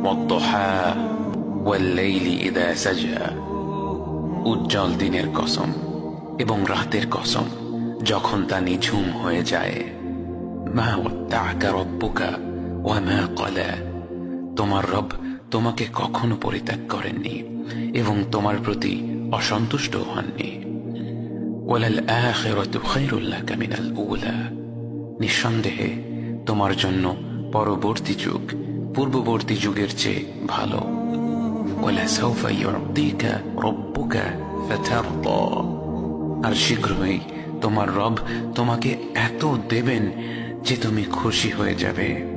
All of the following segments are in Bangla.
ওয়াদ-দুহা ওয়াল-লাইলি ইযা সাজা, উজ্জ্বল দিনের কসম এবং রাতের কসম যখন তা নিঝুম হয়ে যায়। মা ওয়াদ্দা'আকা রাব্বুকা ওয়া মা ক্বালা, তোমার রব তোমাকে কখনো পরিত্যাগ করেননি এবং তোমার প্রতি অসন্তুষ্ট হননি। ওয়ালাল আখিরাতু খায়রুল লাকা মিনাল উলা, নিঃসন্দেহে তোমার জন্য পরবর্তী যুগ পূর্ববর্তী যুগের চেয়ে ভালো। ওয়ালাসাউফা ইউ'তিকা রাব্বুকা ফাতারদা, আর শীঘ্রই তোমার রব তোমাকে এত দেবেন যে তুমি খুশি হয়ে যাবে।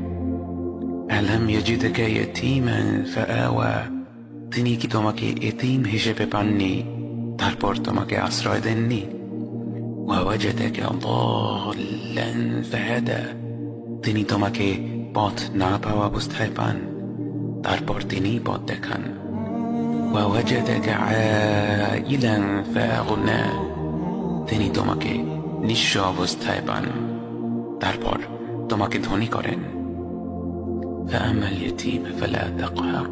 আলাম ইয়াজিদকা ইয়াতীমান ফাআওয়া, তিনি কি তোমাকে এতিম হিসেবে পাননি তারপর তোমাকে আশ্রয় দেননি? ওয়াওয়াজাদাকা দাল্লান ফাহাদা, তিনি তোমাকে পথ না পাওয়া অবস্থায় পান তারপর তিনিই পথ দেখান। ওয়াওয়াজাদাকা আইলান ফাআগনা, তিনি তোমাকে নিঃস্ব অবস্থায় পান তারপর তোমাকে ধনী করেন। فأما اليتيم فلا تقهر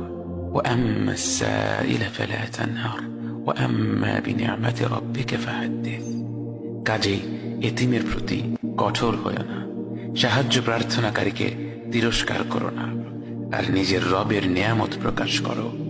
وأما السائل فلا تنهر وأما بنعمة ربك فحدث, কাজেই এতিমের প্রতি কঠোর হয়ো না, সাহায্য প্রার্থনাকারীকে তিরস্কার করো না, আর নিজের রবের নেয়ামত প্রকাশ করো।